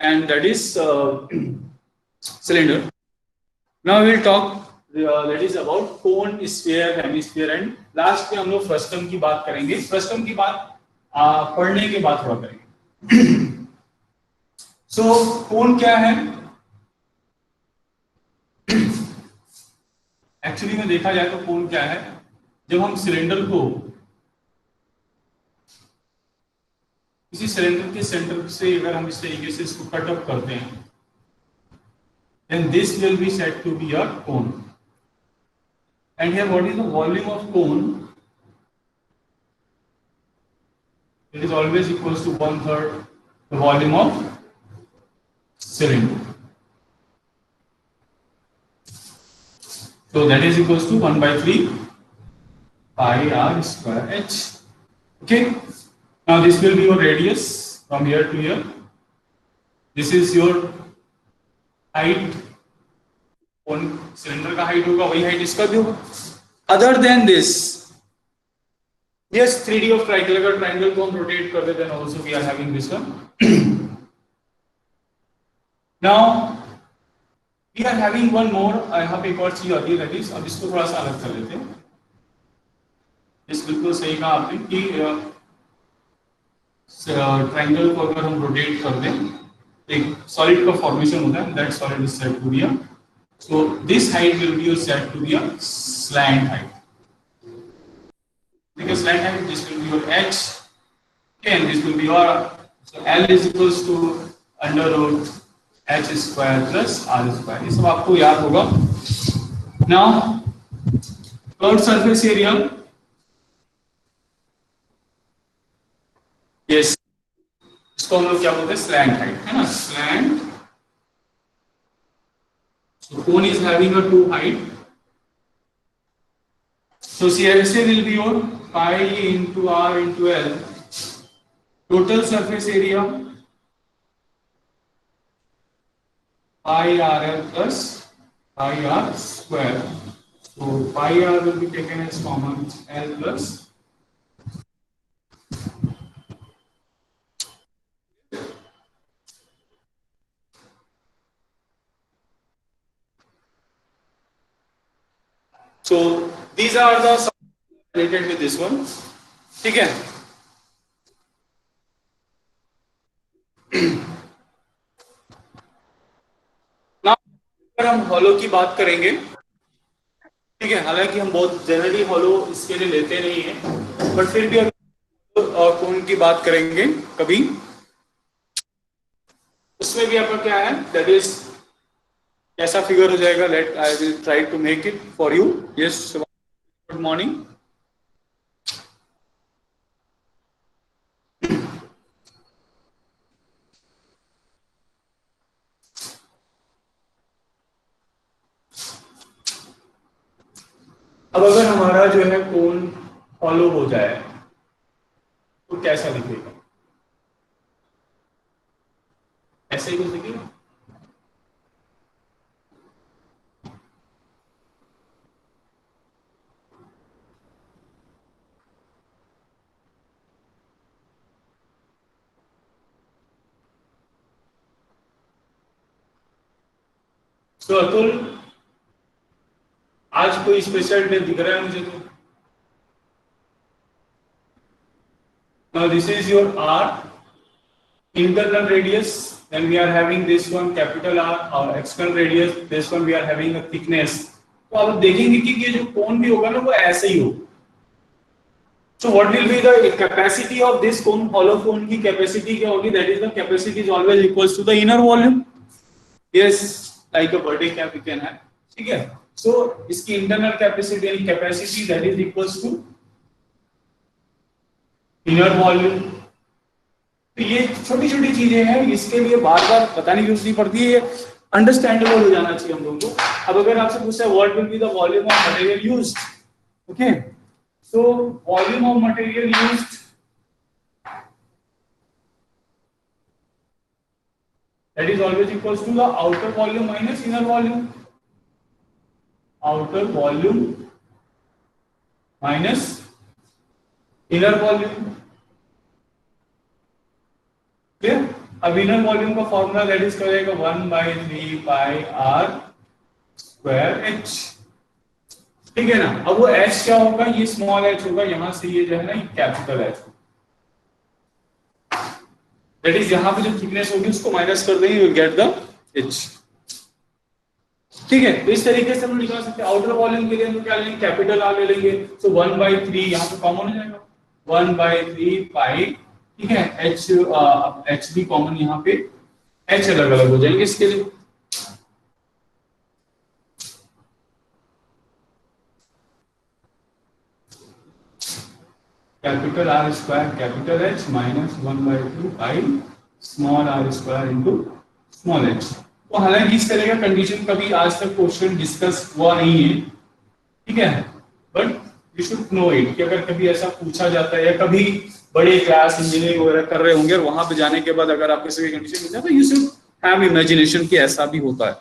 and that is cylinder. Now we will talk that is about cone, sphere, hemisphere and last में हम लोग frustum की बात करेंगे. फ्रस्टम की बात पढ़ने के बाद थोड़ा करेंगे. सो कोन क्या है? एक्चुअली में देखा जाए तो कोन क्या है? जब हम सिलेंडर को किसी सिलेंडर के सेंटर से अगर हम इस तरीके से इसको कट ऑफ करते हैं, then this will be said to be a cone. And here, what is the volume of cone? It is always equals to 1/3 the volume of cylinder. So that is equals to 1/3 pi r square h. Okay. Now this will be your radius from here to here. This is your height. कौन cylinder का height होगा वही height इसका भी होगा. Other than this, yes, 3D of triangle, अगर triangle को हम रोटेट कर देते हैं, also we are having this one. Now we are having one more. यहाँ पे एक और चीज आती है, that is, अब इसको थोड़ा सा अलग कर लेते हैं. इस बिल्कुल सही कहा आपने कि ट्राइंगल को अगर हम रोटेट कर दें, एक सॉलिड का फॉर्मेशन होता है, that solid is said to be a. So this height will be said to be a slant height. Because slant height, this will be your h, and this will be your, so L is equals to under root h square plus r square. ये सब आपको याद होगा. Now curved surface area, yes, इसको हम लोग क्या बोलते हैं? स्लैंट हाइट, है ना? Slant. So cone is having a two height. So CRSA will be your pi into r into L. Total surface area pi RL plus pi r square. So pi r will be taken as common, L plus. So these are the related with this one. ठीक है. Now अगर हम hollow की बात करेंगे, ठीक है, हालांकि हम बहुत जनरली हॉलो इसके लिए लेते नहीं हैं, बट फिर भी अगर कोन की बात करेंगे कभी, उसमें भी आपका क्या है? दैट इज कैसा फिगर हो जाएगा? Let I will try to make it for you. Yes, good morning. अब अगर हमारा जो है कोन फॉलो हो जाए तो कैसा दिखेगा? ऐसे ही कुछ दिखेगा. तो अतुल, आज कोई स्पेशल डे दिख रहा है मुझे तो. Now this is your R, internal radius, then we are having this one capital R, our external radius, this one we are having a thickness. तो आप देखेंगे कि ये जो कोन भी होगा ना वो ऐसे ही होगा. So what will be the capacity of this cone? Hollow cone की capacity क्या होगी? That is the capacity is always equals to the inner volume. Yes, like a birthday cap we can have. ठीक है. So इसकी internal capacity यानी capacity that is equals to inner volume. तो ये छोटी छोटी चीजें हैं, इसके लिए बार बार बताने की जरूरत नहीं पड़ती है, अंडरस्टैंडेबल हो जाना चाहिए हम लोगों को. अब अगर आपसे पूछा है what will be the volume of material used, okay, so volume of material used, that is always equals to the outer volume minus inner volume. Outer volume minus inner volume. Clear? अब inner volume का formula that is करेगा 1/3 पाई are square H, ठीक है ना। अब वो H क्या होगा, ये स्मॉल एच होगा, यहां से ये जो है ना कैपिटल एच, दैट इज यहां पे जो थिकनेस होगी उसको माइनस कर देंगे, you will get the H, ठीक है। तो इस तरीके से हम निकाल सकते हैं। आउटर वॉल्यूम के लिए हम क्या लेंगे, कैपिटल आर ले लेंगे, सो 1/3 यहां पे कॉमन हो जाएगा, 1/3 पाई, ठीक है, एच, एच भी कॉमन यहां पे, एच अलग अलग हो जाएंगे इसके लिए। Capital R square capital H minus 1/2 pi small r square into small h. तो हालांकि इस तरह का कंडीशन कभी आज तक क्वेश्चन डिस्कस हुआ नहीं है, ठीक है, but you should know it कि अगर कभी ऐसा पूछा जाता है या कभी बड़े क्लास इंजीनियरिंग वगैरह कर रहे होंगे और वहां पे जाने के बाद अगर आपको ऐसी कंडीशन मिल जाए तो यू शुड हैव इमेजिनेशन कि ऐसा भी होता है,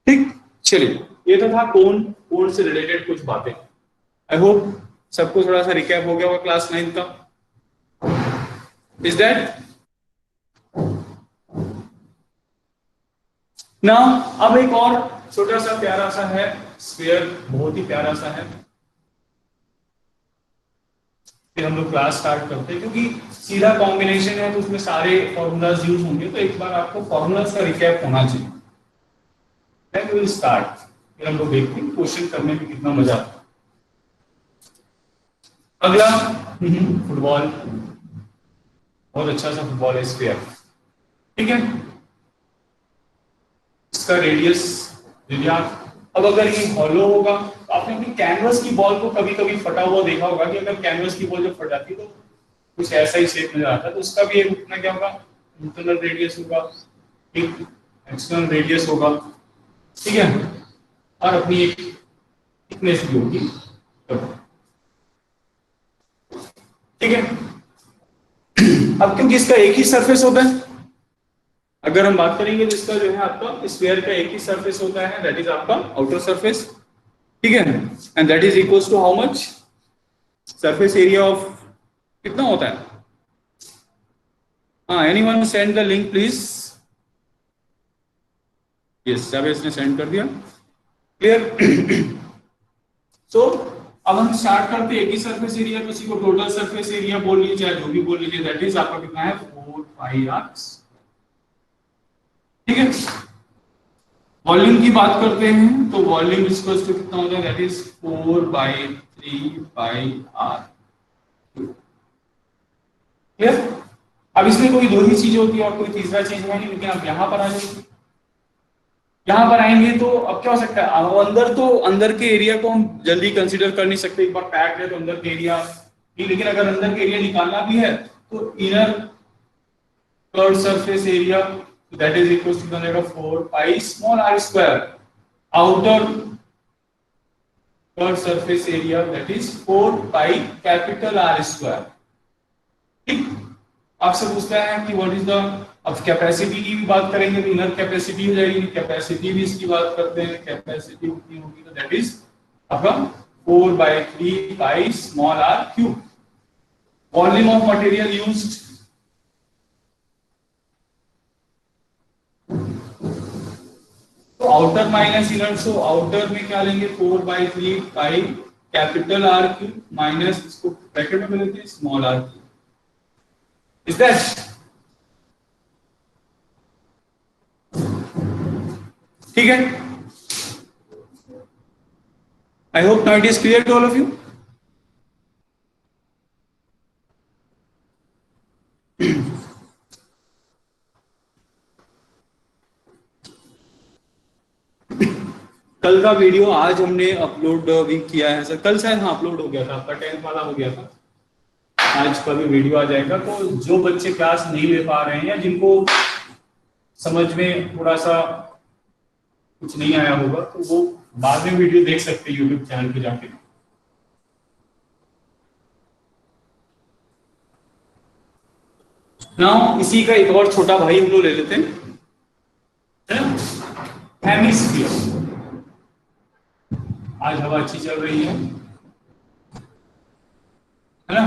ठीक। चलिए, ये तो था कोण से रिलेटेड कुछ बातें। आई होप सबको थोड़ा सा रिकैप हो गया होगा क्लास 9 का, इज दैट ना। अब एक और छोटा सा प्यारा सा है स्फीयर, बहुत ही प्यारा सा है, फिर हम लोग क्लास स्टार्ट करते हैं क्योंकि सीधा कॉम्बिनेशन है तो उसमें सारे फॉर्मूलाज यूज होंगे, तो एक बार आपको फॉर्मूलाज का रिकैप होना चाहिए, देन वी विल स्टार्ट। फिर हम लोग देखते हैं क्वेश्चन करने में कितना मजा आता है। अगला फुटबॉल, बहुत अच्छा सा फुटबॉल है स्फीयर, ठीक है, इसका रेडियस रेडियस। अब अगर ये हॉलो होगा तो आपने अपनी कैनवस की बॉल को कभी कभी फटा हुआ देखा होगा कि अगर कैनवस की बॉल जब फट जाती है तो कुछ ऐसा ही शेप नजर आता है, तो उसका भी एक उतना क्या होगा, इंटरनल रेडियस होगा, एक एक्सटर्नल रेडियस होगा, ठीक है, और अपनी एक थिकनेस भी होगी, ठीक है। अब क्योंकि इसका एक ही सरफेस होता है, अगर हम बात करेंगे तो इसका जो है आपका स्फीयर का एक ही सरफेस होता है, दैट इज आपका आउटर सरफेस, ठीक है, and that is equals to how much, surface area of कितना होता है, हाँ, anyone send the link please, yes Javed ने सेंड कर दिया, क्लियर। सो अब हम स्टार्ट करते हैं, एक ही सरफेस एरिया तो उसी को टोटल सरफेस एरिया बोल लीजिए, चाहे जो भी बोल लीजिए, दैट इज आपका कितना है 4 पाई आर, ठीक है। वॉल्यूम की बात करते हैं तो वॉल्यूम इक्वल्स टू कितना होता है, that is 4/3 pi r, clear. अब इसमें कोई दो ही चीज होती है और कोई तीसरा चीज है नहीं, लेकिन आप यहां पर आ जाइए, यहां पर आएंगे तो अब क्या हो सकता है, अब अंदर तो अंदर के एरिया को हम जल्दी कंसीडर कर नहीं सकते, एक बार पैक है तो अंदर के एरिया नहीं, लेकिन अगर अंदर के एरिया निकालना भी है तो inner curve surface area that is equal to बनेगा 4 pi small r square, outer curve surface area that is 4 pi capital R square, ठीक। आपसे पूछता है कि व्हाट इज द, अब कैपेसिटी की भी बात करेंगे तो इनर कैपेसिटी हो जाएगी, कैपेसिटी भी इसकी बात करते हैं, कैपेसिटी कितनी होगी तो दैट इज आपका 4/3 pi small r cube. Volume of material used, तो outer minus inner, so outer में क्या लेंगे 4/3 pi capital r cube minus, इसको ब्रैकेट में लेते हैं small r cube, is that, ठीक है। I hope now it is clear to all of you. कल का वीडियो आज हमने अपलोड भी किया है सर, कल शायद हाँ अपलोड हो गया था, आपका 10th वाला हो गया था, आज का भी वीडियो आ जाएगा। तो जो बच्चे क्लास नहीं ले पा रहे हैं या जिनको समझ में थोड़ा सा कुछ नहीं आया होगा तो वो बाद में वीडियो देख सकते हैं यूट्यूब चैनल पे जाके। नाउ इसी का एक और छोटा भाई हम लोग ले लेते हैं, हेमिस्फीयर। आज हवा अच्छी चल रही है ना,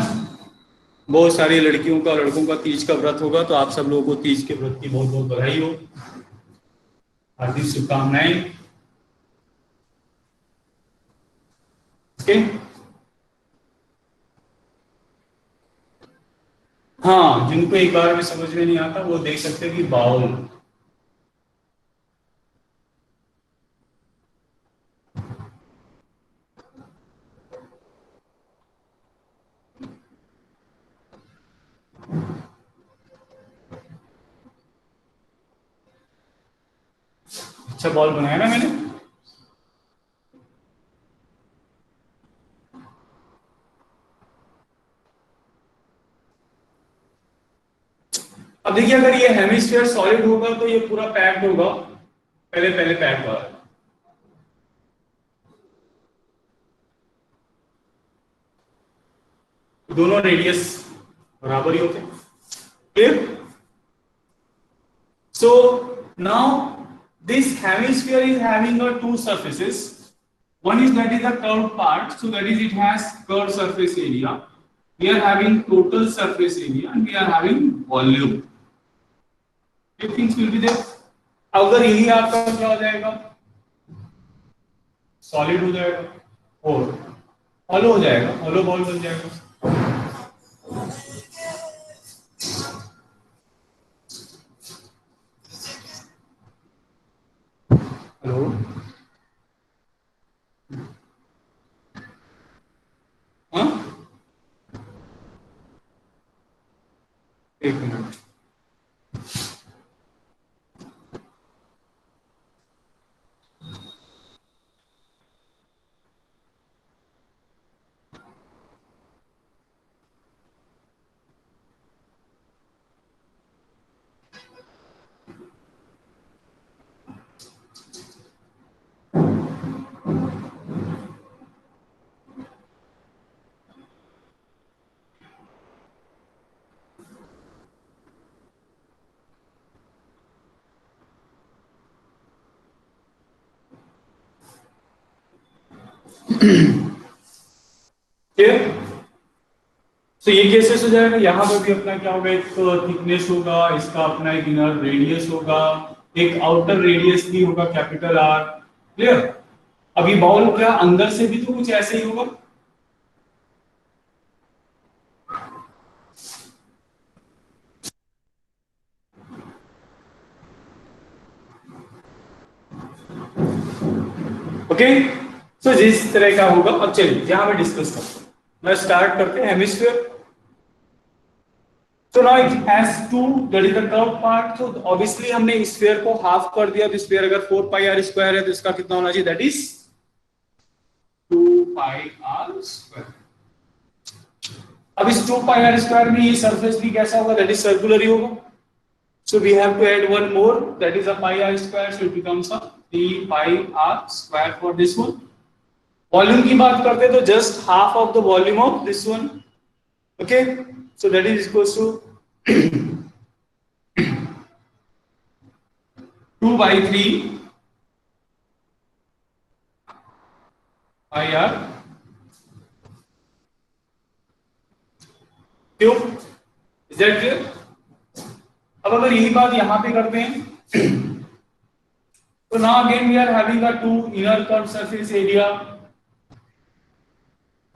बहुत सारी लड़कियों का लड़कों का तीज का व्रत होगा, तो आप सब लोगों को तीज के व्रत की बहुत बहुत बधाई हो, हार्दिक शुभकामनाएं। ओके, हाँ, जिनको एक बार में समझ में नहीं आता वो देख सकते हैं कि बाउल। अच्छा बॉल बनाया ना मैंने। अब देखिए, अगर ये हेमिस्फीयर सॉलिड होगा तो ये पूरा पैक्ड होगा, पहले पहले पैक हुआ है। दोनों रेडियस बराबर ही होते हैं। Clear? So now this hemisphere is having a two surfaces. One is that is the curved part, so that is it has curved surface area. We are having total surface area and we are having volume. Two things will be there. अगर यही आपका क्या हो जाएगा, solid हो जाएगा और hollow हो जाएगा, हॉलो बॉल बन जाएगा। हेलो, हाँ, एक मिनट। क्लियर? तो ये केसेस हो जाएगा, यहाँ पर भी अपना क्या होगा, एक थिकनेस होगा, इसका अपना एक इनर रेडियस होगा, एक आउटर रेडियस भी होगा कैपिटल आर। क्लियर? अभी बाउल क्या अंदर से भी तो कुछ ऐसे ही होगा। ओके, सो जिस तरह का होगा, अब चलिए यहां पे डिस्कस करते हैं। मैं स्टार्ट करते हैं hemisphere. So now it has two, that is the curved part. So obviously हमने स्फीयर को हाफ कर दिया, तो स्फीयर अगर 4 पाई आर स्क्वायर है तो इसका कितना होना चाहिए, that is 2 pi are square. अब इस 2 पाई आर स्क्वायर में ये सरफेस भी कैसा होगा, दैट इज सर्कुलर ही होगा। So we have to add one more, that is a pi r square, so it becomes a 3 pi r square for this one. Volume की बात करते हैं तो just half of the volume of this one. Okay, so that is equals to 2 by 3 pi r cube. Is that clear? अब अगर यही बात यहां पे करते हैं तो now again we are having a two inner curved surface area,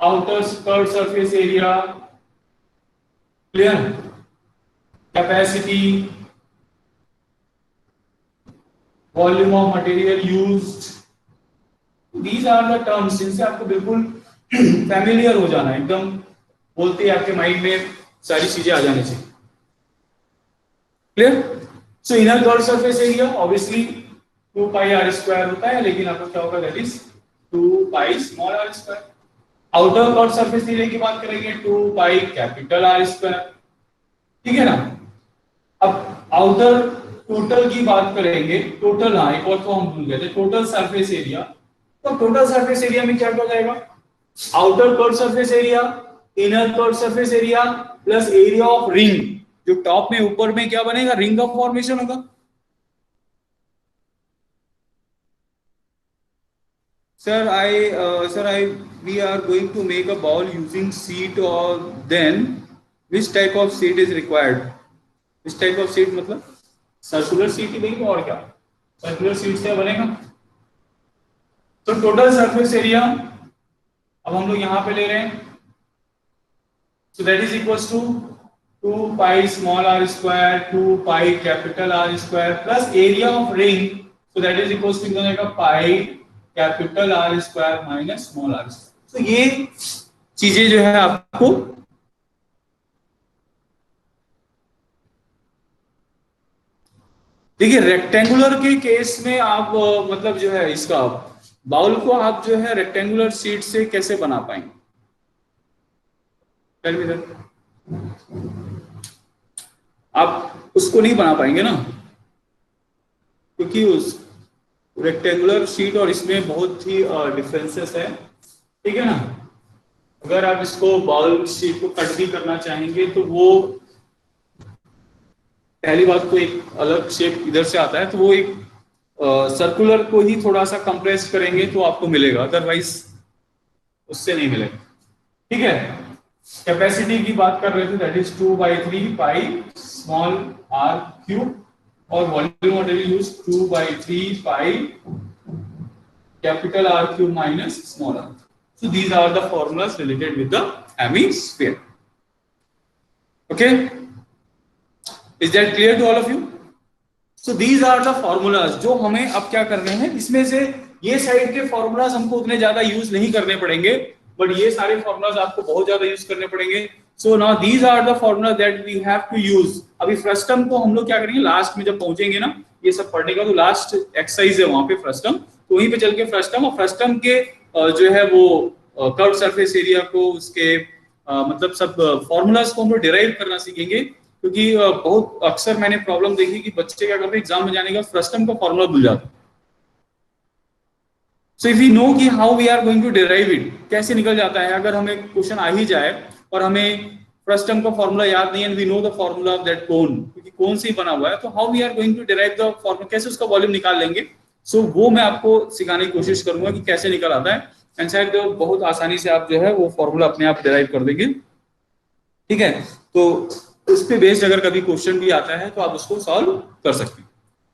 outer curved surface area. Clear? Capacity, volume of material used, these are the terms जिनसे आपको बिल्कुल फैमिलियर हो जाना, एकदम बोलते ही आपके माइंड में सारी चीजें आ जानी चाहिए। Clear? So inner curve surface area obviously 2 pi are square होता है, लेकिन आपको क्या होगा, that is 2 pi small r square. Outer curve surface area की बात करेंगे 2 पाई कैपिटल आर स्क्वायर। ठीक है ना? अब आउटर टोटल की बात करेंगे, टोटल, हाँ एक और तो हम भूल गए थे, टोटल सरफेस एरिया। तो टोटल सरफेस एरिया में क्या क्या जाएगा, outer curve surface area, inner curve surface area plus area of ring, जो टॉप में ऊपर में क्या बनेगा, रिंग का फॉर्मेशन होगा। Sir, we are going to make a ball using sheet, or then which type of sheet is required? Which type of sheet मतलब circular sheet ही देंगे और क्या, सर्कुलर शीट से बनेगा। तो टोटल सरफेस एरिया अब हम लोग यहां पे ले रहे हैं, so that is equals to 2 pi small r square 2 pi capital R square plus area of ring, so that is equals to कितना आएगा pi capital R square minus small r square. तो ये चीजें जो है आपको देखिए रेक्टेंगुलर के केस में आप मतलब जो है इसका बाउल को आप जो है रेक्टेंगुलर शीट से कैसे बना पाएंगे? आप उसको नहीं बना पाएंगे ना, क्योंकि उस रेक्टेंगुलर शीट और इसमें बहुत ही डिफरेंसेस है, ठीक है ना। अगर आप इसको बाउल शीट को कट भी करना चाहेंगे तो वो पहली बात तो एक अलग शेप इधर से आता है, तो वो एक सर्कुलर को ही थोड़ा सा कंप्रेस करेंगे तो आपको मिलेगा, अदरवाइज उससे नहीं मिलेगा, ठीक है। कैपेसिटी की बात कर रहे थे, that is 2/3 pi small r cube और volume what we use 2/3 pi capital R cube minus small r। So these are the formulas related with the hemisphere. Okay, is that clear to all of you? So these are the formulas जो हमें अब क्या करने हैं, इसमें से ये side के फॉर्मूलाज हमको उतने ज्यादा यूज नहीं करने पड़ेंगे, बट ये सारे फॉर्मूलाज आपको बहुत ज्यादा यूज करने पड़ेंगे। So now these are the formula that we have to use. अभी फ्रस्टम को हम लोग क्या करेंगे, लास्ट में जब पहुंचेंगे ना ये सब पढ़ने का, तो लास्ट एक्सरसाइज है वहां पे फ्रस्टम, तो वहीं पे चल के फ्रस्टम और फ्रस्टम के जो है वो कर्व सरफेस एरिया को उसके मतलब सब फॉर्मूलाज को हम लोग डिराइव करना सीखेंगे, क्योंकि बहुत अक्सर मैंने प्रॉब्लम देखी कि बच्चे क्या करते हैं एग्जाम में जाने का फ्रस्टम का फॉर्मूला भूल जाते हैं। सो इफ यू नो कि how we are going to derive it, कैसे निकल जाता है, अगर हमें क्वेश्चन आ ही जाए और हमें फ्रस्टम का फॉर्मूला याद नहीं है and we know the formula of that cone, क्योंकि कोन से ही बना हुआ है, तो how we are going to derive the formula, कैसे उसका वॉल्यूम निकाल लेंगे। सो वो मैं आपको सिखाने की कोशिश करूंगा कि कैसे निकल आता है, एंड शायद बहुत आसानी से आप जो है वो फॉर्मूला अपने आप डिराइव कर देंगे, ठीक है। तो उस पे बेस्ड अगर कभी क्वेश्चन भी आता है तो आप उसको सॉल्व कर सकते हैं,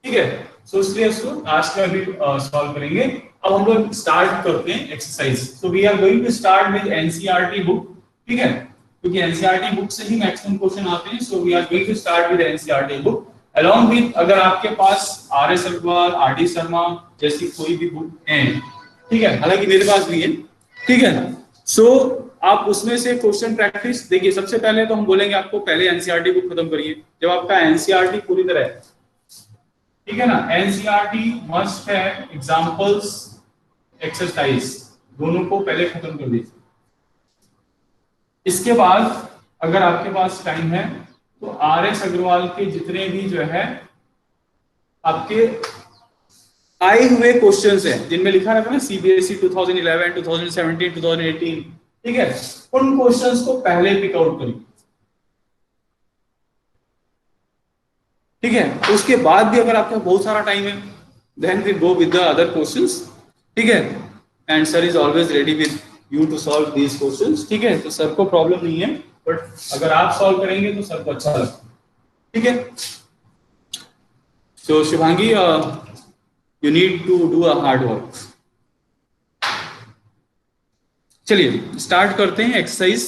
ठीक है। सो इसलिए उसको लास्ट में भी सॉल्व करेंगे। अब हम लोग स्टार्ट करते हैं exercise. So we are going to start with NCERT book, ठीक है, क्योंकि एनसीईआरटी बुक से ही मैक्सिमम क्वेश्चन आते हैं। So we are going to start with NCERT book along with, अगर आपके पास आर.एस. अग्रवाल, आर.डी. शर्मा जैसी कोई भी बुक है, ठीक है, हालांकि मेरे पास भी है, ठीक है। सो आप उसमें से क्वेश्चन प्रैक्टिस देखिए। सबसे पहले तो हम बोलेंगे आपको पहले एनसीईआरटी बुक खत्म करिए। जब आपका एनसीईआरटी पूरी तरह, ठीक है ना, एनसीईआरटी मस्ट है, एग्जांपल्स एक्सरसाइज दोनों को पहले खत्म कर दीजिए। इसके बाद अगर आपके पास टाइम है तो आर.एस. अग्रवाल के जितने भी जो है आपके आए हुए क्वेश्चंस हैं जिनमें लिखा रहता है ना सीबीएसई 2011, 2017, 2018, ठीक है, उन क्वेश्चंस को पहले पिक आउट करिए, ठीक है। उसके बाद भी अगर आपके बहुत सारा टाइम है then we go with the other questions, ठीक है, and sir is always ready with you to solve these questions, ठीक है। तो सर को प्रॉब्लम नहीं है, बट अगर आप सॉल्व करेंगे तो सर को अच्छा लगता है, ठीक है। So Shubhangi you need to do a hard work। चलिए स्टार्ट करते हैं एक्सरसाइज।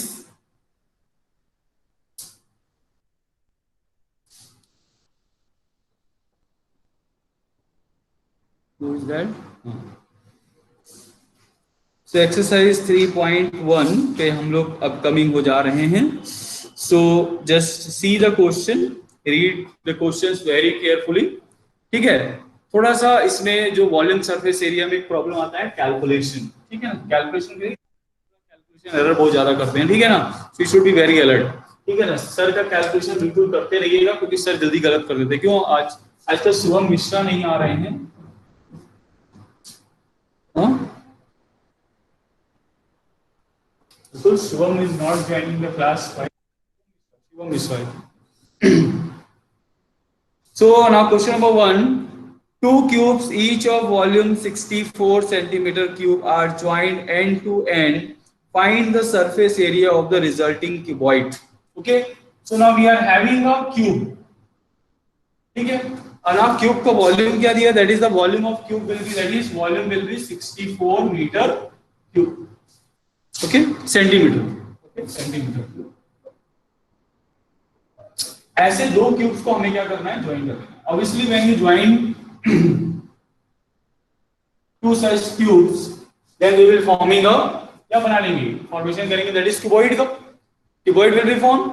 सो एक्सरसाइज 3.1 पे हम लोग अपकमिंग हो जा रहे हैं। So just see the question, read the questions very carefully, ठीक है। थोड़ा सा इसमें जो वॉल्यूम सरफेस एरिया में एक प्रॉब्लम आता है कैलकुलेशन, ठीक है ना, कैलकुलेशन एरर बहुत ज्यादा करते हैं, ठीक है ना। So you should be very alert, ठीक है ना। सर का कैलकुलेशन बिल्कुल करते रहिएगा, क्योंकि सर जल्दी गलत कर देते हैं। क्यों आज तक शुभम मिश्रा नहीं आ रहे हैं, बिल्कुल Shubham is not joining the class, Shubham is so now question number 1, two cubes each of volume 64 centimeter cube are joined end to end, find the surface area of the resulting cuboid। okay, so now we are having a cube, ठीक है, और now cube का volume क्या दिया, that is the volume of cube will be, that is volume will be 64 metre cube, okay, centimetre, okay, centimetre cube. ऐसे दो cubes को हमें क्या करना है, ज्वाइन करना है। Obviously when you join two such cubes, then we will forming a, क्या बना लेंगे, फॉर्मेशन करेंगे, that is cuboid का, cuboid will be formed.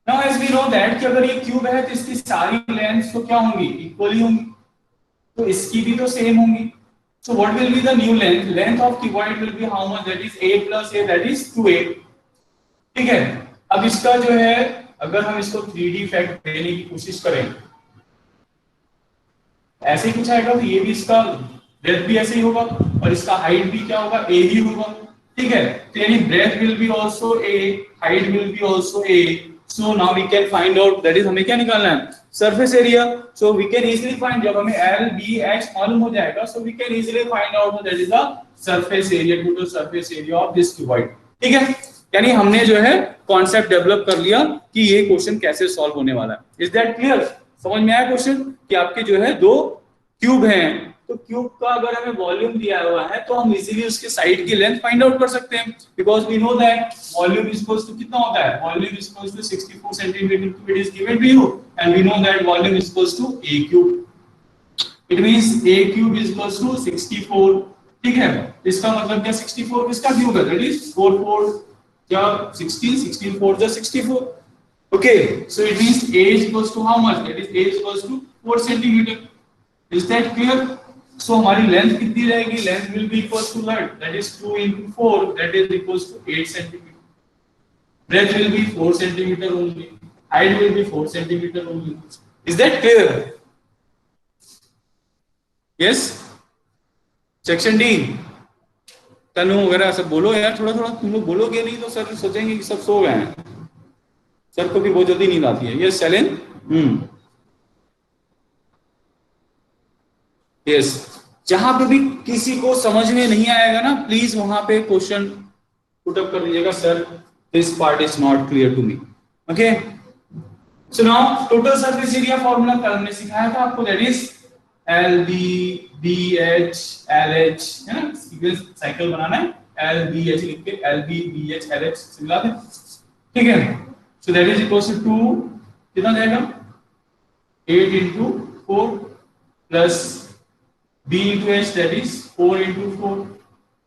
Now as we know that कि अगर ये क्यूब है तो इसकी सारी लेंथ तो क्या होंगी, इक्वली होंगी, तो इसकी भी तो सेम होंगी। So what will be the new length? Length of cuboid will be how much? That is a plus a, that is 2a, ठीक है। अब इसका जो है, अगर हम इसको 3D इफेक्ट देने की कोशिश करें, ऐसे ही कुछ आएगा, तो ये भी इसका ब्रेथ भी ऐसे ही होगा और इसका हाइट भी क्या होगा, ए ही होगा, ठीक है। तो यानी breadth will be also a, height will be also a. So now we can find out, that is हमें क्या निकालना है, surface area. So we can easily find, जब हमें एल बी एच मालूम हो जाएगा, so we can easily find out that is the surface area, total surface area of this cuboid, ठीक है। यानी हमने जो है कॉन्सेप्ट डेवलप कर लिया कि ये क्वेश्चन कैसे सॉल्व होने वाला है। Is that clear? समझ में आया क्वेश्चन कि आपके जो है दो क्यूब हैं, तो क्यूब का अगर हमें वॉल्यूम दिया हुआ है तो हम इजीली उसके साइड की लेंथ फाइंड आउट कर सकते हैं, because we know that volume is equals to कितना होता है, volume is equals to 64 centimetre cube, it is given to you, and we know that volume is equals to a cube, it means a cube is equals to 64, ठीक है। इसका मतलब क्या, 64 किसका cube है, दैट इज 4 4 क्या 16, 16 4 जा 64, okay, so it means a is equals to how much, that is a is equals to 4 centimeter. Is that clear? So हमारी लेंथ कितनी रहेगी, length will be equals to that is 2 into 4, that is equals to 8 centimeter. Breadth will be 4 centimeter only, height will be 4 centimeter only. Is that clear? Yes? Section D. तनु वगैरह सब बोलो यार, थोड़ा थोड़ा तुम लोग बोलोगे नहीं तो सर सोचेंगे कि सब सो गए हैं, सर को भी बहुत जल्दी नींद आती है। यस शैलेन? यस, जहां पे भी किसी को समझ में नहीं आएगा ना, प्लीज वहां पे क्वेश्चन पुट अप कर दीजिएगा, sir this part is not clear to me, okay. So now total surface area formula कल हमने सिखाया था आपको, दैट इज L B B H L H, है ना, सीक्वेंस साइकिल बनाना है, एल बी एच लिख के L B B H L H मिला दे, ठीक है। So that is equals to कितना जाएगा, 8 into 4 plus b into h, that is 4 into 4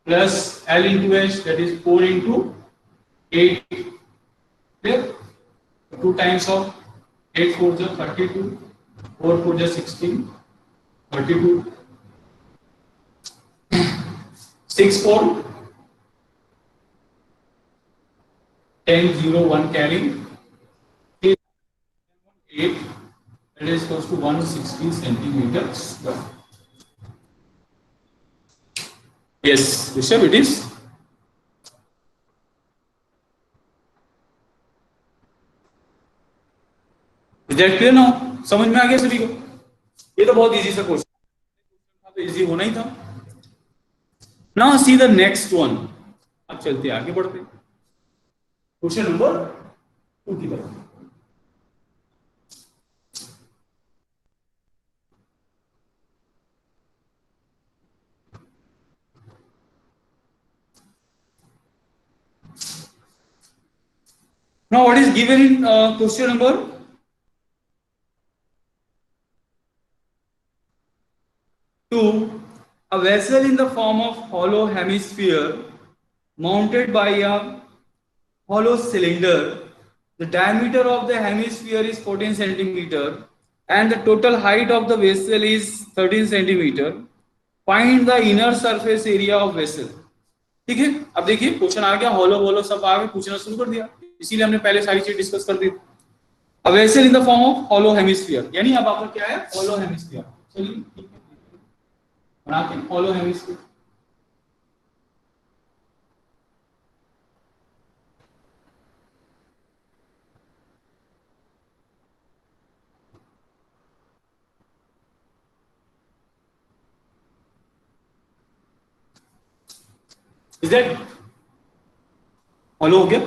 plus l into h, that is 4 into 8, clear? 2 times of 8 4 is 32, 4 4 is 16, 32, 6 4 10 0 1 carry 8, that is equals to 160 centimeters square. Yes, Rishabh, it is. Is that clear now? समझ में आ गया सभी को? ये तो बहुत easy सा question था, तो इजी होना ही था। Now see the next one. अब चलते आगे बढ़ते क्वेश्चन नंबर 2 की तरफ। Now what is given in question number 2? A vessel in the form of hollow hemisphere mounted by a hollow cylinder. The diameter of the hemisphere is 14 centimeter and the total height of the vessel is 13 centimeter. Find the inner surface area of vessel. ठीक है, अब देखिए question आ गया, hollow वॉलो सब आ गए, पूछना शुरू कर दिया, इसीलिए हमने पहले सारी चीज डिस्कस कर दी। A vessel in the form of hollow hemisphere, यानी अब आपका क्या है, hollow hemisphere। चलिए बनाते हैं hollow hemisphere। Is that hollow हो गया?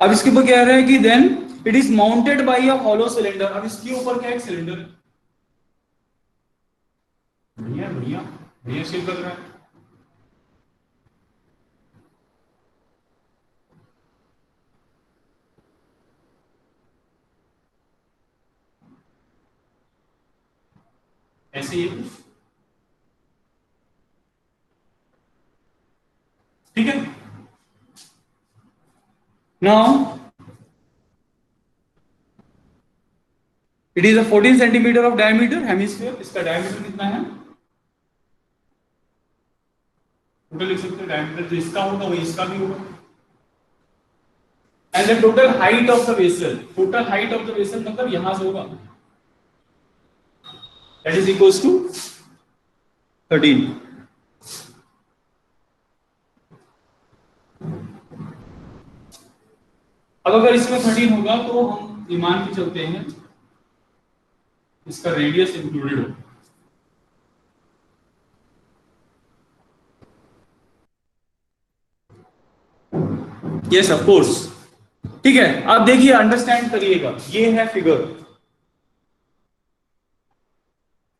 अब इसके ऊपर क्या रहा है कि then it is mounted by a hollow cylinder. अब इसके ऊपर क्या है, सिलेंडर। बढ़िया बढ़िया बढ़िया शेप लग रहा है। ऐसे ही ठीक है। Now it is a 14 centimetre of diameter hemisphere. इसका डायमीटर कितना है, टोटल लिख सकते हैं डायमीटर, जो इसका होगा वही इसका भी होगा। And the total height of the vessel, total height of the vessel मतलब यहां से होगा, दैट इज इक्वल्स टू 13। अब अगर इसमें 13 होगा तो हम ये मान के चलते हैं इसका रेडियस इंक्लूडेड हो। Yes of course. ठीक है, आप देखिए अंडरस्टैंड करिएगा, ये है figure.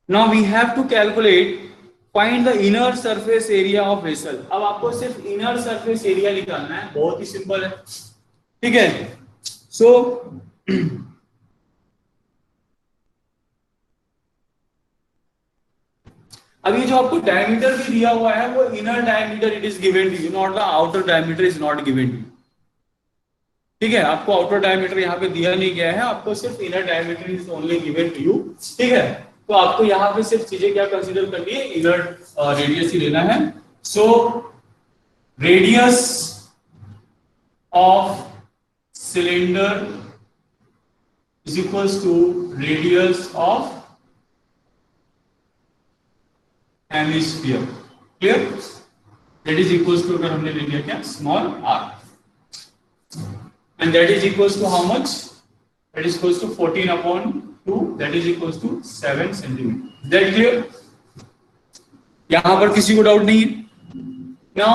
Now we have to calculate find the inner surface area of vessel. अब आपको सिर्फ इनर सरफेस एरिया निकालना है, बहुत ही सिंपल है। ठीक है, सो अब ये जो आपको डायमीटर भी दिया हुआ है वो inner diameter it is given to you, not the outer diameter is not given to you. ठीक है, आपको आउटर डायमीटर यहाँ पे दिया नहीं गया है, आपको सिर्फ inner diameter is only given to you. ठीक है, तो आपको यहाँ पे सिर्फ चीजें क्या कंसीडर करनी है, इनर रेडियस ही लेना है। So radius of cylinder is equals to radius of hemisphere. Clear, that is equals to, अगर हमने ले लिया क्या, small R, and that is equals to how much, that is equals to 14 upon 2, that is equals to 7 centimeter। that clear, यहां पर किसी को doubt नहीं है। now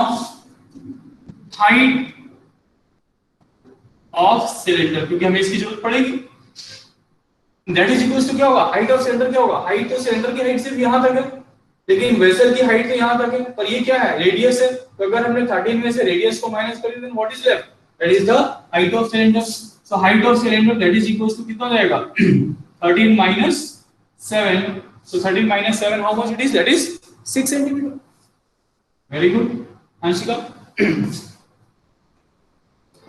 height of cylinder, क्योंकि हमें इसकी जरूरत पड़ेगी, that is equals to क्या होगा, height of cylinder क्या होगा, हाइट तो सिलेंडर की हाइट सिर्फ यहां तक है, लेकिन वेसल की हाइट तो यहां तक है, पर ये क्या है, रेडियस है। तो अगर हमने 13 में से रेडियस को माइनस कर दिया, then what is left, that is the height of cylinder। so height of cylinder that is equals to कितना हो जाएगा 13 minus 7, so 13 minus 7 how much it is, that is 6 centimeter। very good Anshika,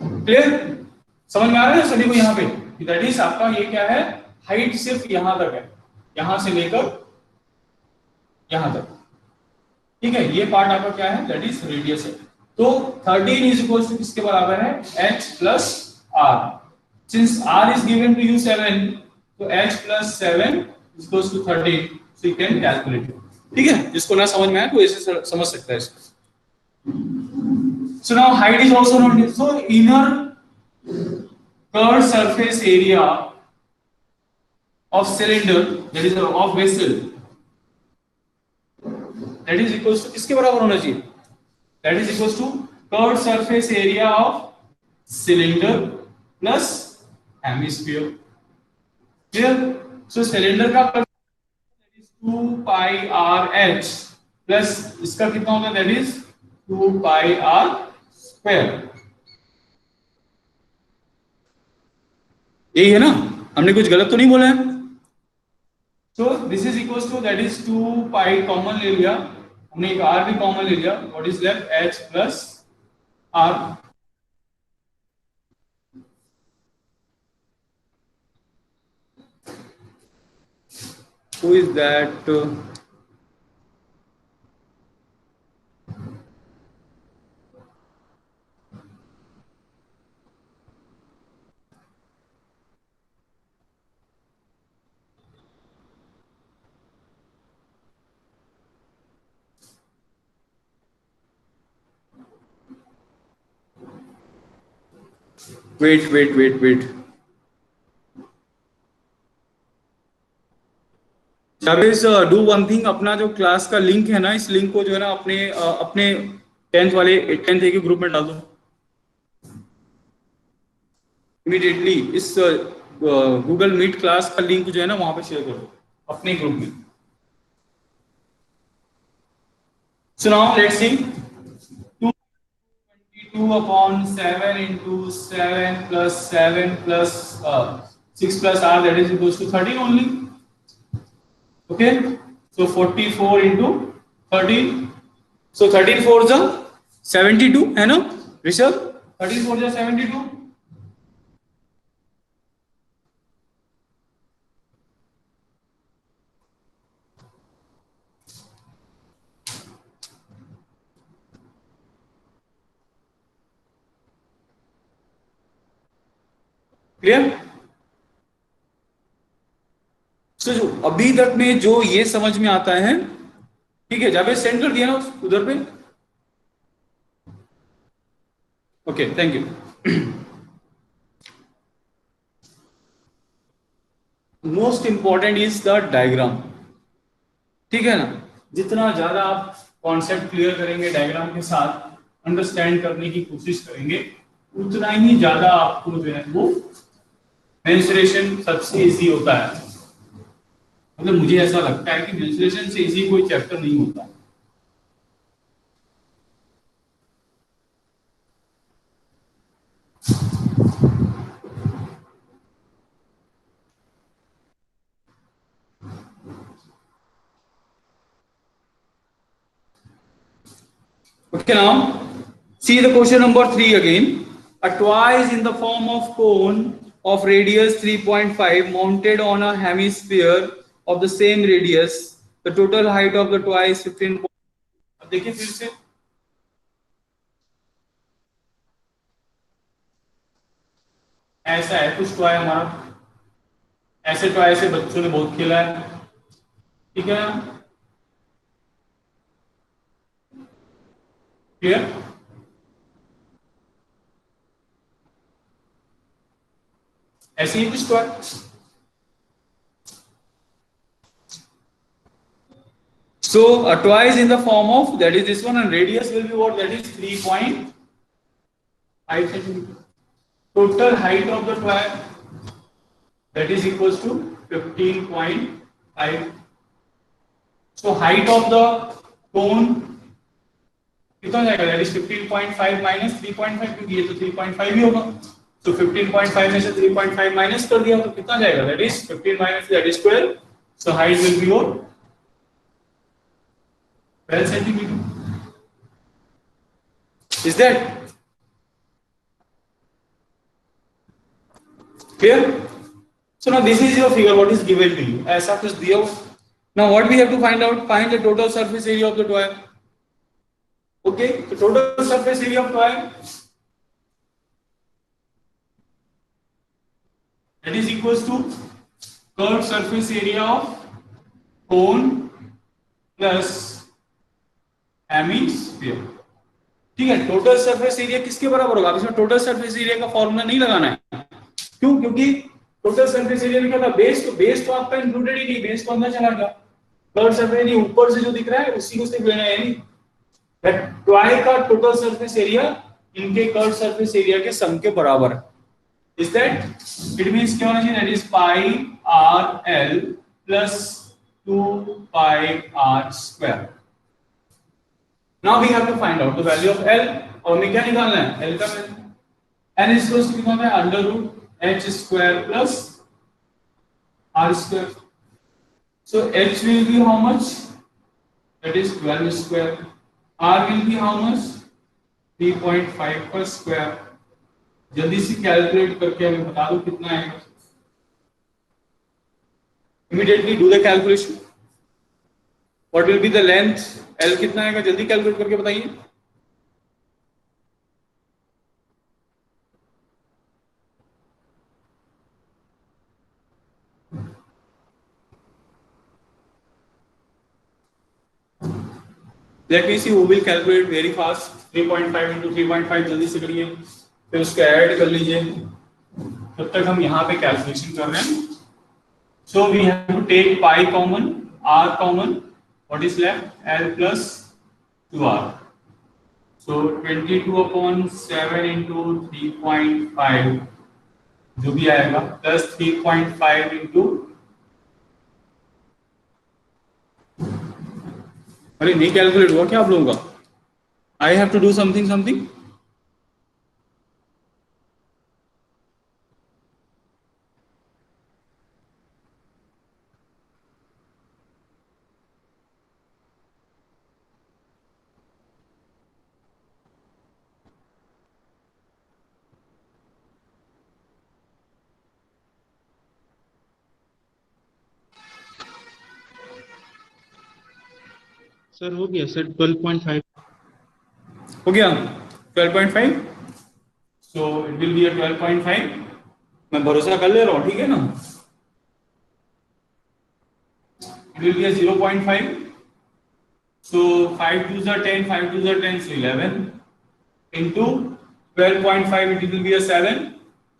clear, समझ में आ रहा है सभी को यहाँ पे कि दैट इज आपका ये क्या है, हाइट सिर्फ यहां तक है, यहां से लेकर यहां तक। ठीक है, ये पार्ट आपका क्या है, दैट इज रेडियस है। तो 13 इज इक्वल टू किसके बराबर है, h plus r। Since r is given to you 7, तो h plus 7 is equal to 13, so you can calculate. ठीक है, जिसको ना समझ में आए तो ऐसे समझ सकता है इसको। So now height is also known, so inner curve surface area of cylinder that is of vessel, that is equals to किसके बराबर होना चाहिए, that is equals to curved surface area of cylinder plus hemisphere। clear, so cylinder का that is 2 pi r h plus इसका कितना होगा, that is 2 pi r square। यही है ना, हमने कुछ गलत तो नहीं बोला है। so this is equals to that is 2 pi common ले लिया हमने, एक r भी कॉमन ले लिया, what is left h plus r। who is that wait Javed, do one thing, अपना जो क्लास का लिंक है ना, इस लिंक को जो है ना अपने 10th वाले 10th के ग्रुप में डाल दो। इमीडिएटली इस गूगल मीट क्लास का लिंक जो है ना वहां पे शेयर करो अपने ग्रुप में. So now let's see. 222 upon 7 into 7 plus 7 plus 6 plus r, that is equals to 13 only. Okay. So 44 into 13. So 13 4 is 72 है ना ऋषभ? 13 4 is 72. क्लियर? सो जो अभी तक में जो ये समझ में आता है, ठीक है, जब सेंड कर दिया ना उधर पे. Okay, thank you. Most important is the diagram. ठीक है ना, जितना ज्यादा आप कॉन्सेप्ट क्लियर करेंगे डायग्राम के साथ, अंडरस्टैंड करने की कोशिश करेंगे, उतना ही ज्यादा आपको जो है वो मेंस्ट्रुएशन सबसे इजी होता है. मतलब मुझे ऐसा लगता है कि मेंस्ट्रुएशन से इजी कोई चैप्टर नहीं होता. Okay, now see the question number 3 again. A toy is in the form of cone of radius 3.5 mounted on a hemisphere of the same radius. The total height of the toy is 15. अब देखिए फिर से, ऐसा है कुछ toy हमारा, ऐसे toy से बच्चों ने बहुत खेला है. ठीक है, क्लियर? ऐसे ही कुछ toy. So a toy is in the form of, that is this one, and radius will be what, that is 3.5 centimeter. Total height of the toy, that is equals to 15.5. So height of the cone कितना जाएगा, that is 15.5 minus 3.5, क्योंकि ये तो 3.5 ही होगा. So 15.5 में से 3.5 minus कर दिया तो कितना जाएगा, that is 15 minus that is 12. So height will be your 12 centimeter. Is that clear? So now this is your figure, what is given to you, ऐसा कुछ दिया हो. Now what we have to find out, find the total surface area of the toy. Okay, the total surface area of toy, that is equals to curved surface area of cone plus hemisphere. ठीक है, total surface area किसके बराबर होगा? इसमें total surface area का formula नहीं लगाना है. क्यों? क्योंकि टोटल सरफेस एरिया में क्या था, बेस तो आपका इंक्लूडेड ही नहीं, बेस तो अंदर चला गया. कर्व सरफेस एरिया ऊपर से जो दिख रहा है उसी को सिर्फ लेना है. नहीं, टॉय का टोटल सरफेस एरिया इनके कर्व सरफेस एरिया के सम के बराबर है. इज दैट, इट मींस क्या होना चाहिए, that is pi R L plus 2 pi are square. Now we have to find out the value of L. और हमें क्या निकालना है, L का value. N is equals to कितना है, under root h square plus r square. So h will be how much, that is 12 square. R will be how much, 3.5 per square. जल्दी से कैलकुलेट करके हमें बता दो कितना आएगा. Immediately do the calculation. What will be the length? L कितना आएगा, जल्दी कैलकुलेट करके बताइए. Let me see who will calculate very fast. 3.5 into 3.5 जल्दी से करिए, फिर उसको ऐड कर लीजिए. तब तक हम यहाँ पे कैलकुलेशन कर रहे हैं. So we have to take pi common, r common. What is left? L plus 2r. So 22 upon 7 into 3.5. जो भी आएगा प्लस 3.5 इंटू, अरे नहीं कैलकुलेट हुआ क्या आप लोगों का? I have to do something something. Sir हो गया सर 12.5। हो गया 12.5, सो इट विल बी 12.5। मैं भरोसा कर ले रहा हूँ, ठीक है ना? It will be 0.5, so 5 2s are 10, 5 2s are 10, so 11 into 12.5, it will be a 7,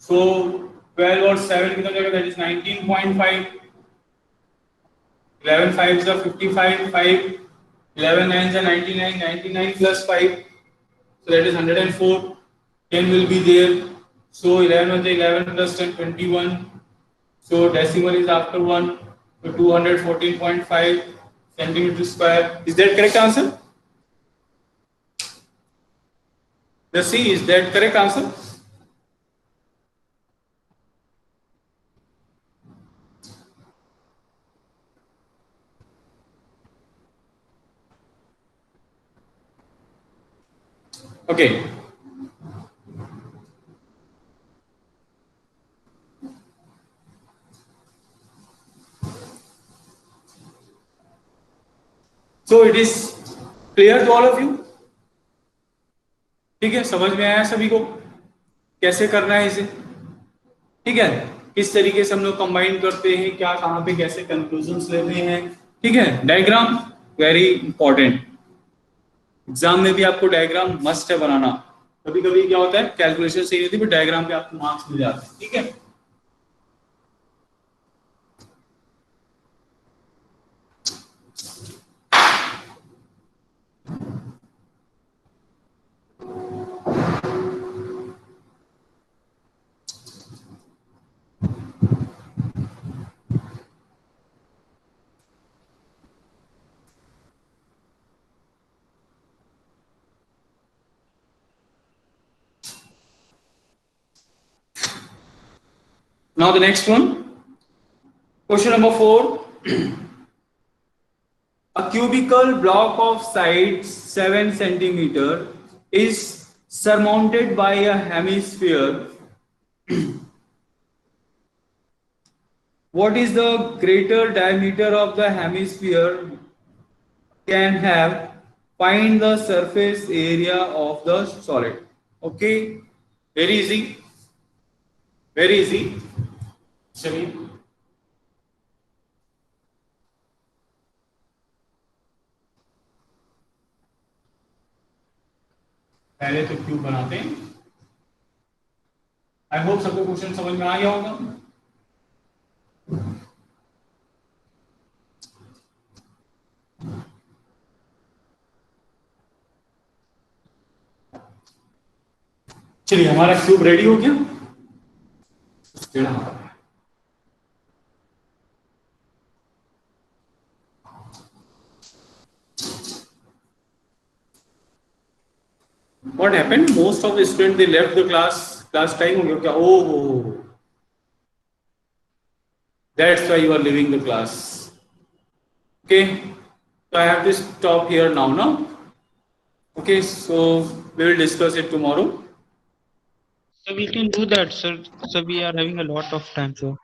so 12 और 7 कितना जाएगा, that is 19.5, 11 5s are 55, 5 11 9s are 99, 99 plus 5, so that is 104, 10 will be there, so 11 was 11 plus 10 21, so decimal is after 1, so 214.5 centimeter square. Is that correct answer? The C, is that correct answer? Okay. So it is clear to all of you? ठीक है, समझ में आया सभी को कैसे करना है इसे? ठीक है, किस तरीके से हम लोग कंबाइन करते हैं, क्या कहाँ पे कैसे कंक्लूजन्स लेते हैं, ठीक है? डायग्राम वेरी इंपॉर्टेंट, एग्जाम में भी आपको डायग्राम मस्ट है बनाना। कभी कभी क्या होता है, कैलकुलेशन सही होती है, बट डायग्राम पे आपको मार्क्स मिल जाते हैं, ठीक है? Now the next one, question number 4. A cubical block of sides 7 centimeter is surmounted by a hemisphere. What is the greater diameter of the hemisphere can have? Find the surface area of the solid. Okay, very easy, very easy. चलिए पहले तो cube बनाते हैं। I hope सबको question समझ में आ गया होगा। चलिए हमारा क्यूब रेडी हो गया। What happened? Most of the students they left the class. Class time हो गया क्या? Oh, that's why you are leaving the class. Okay, so I have to stop here now. No. Okay, so we will discuss it tomorrow. So we can do that, sir. So we are having a lot of time, sir.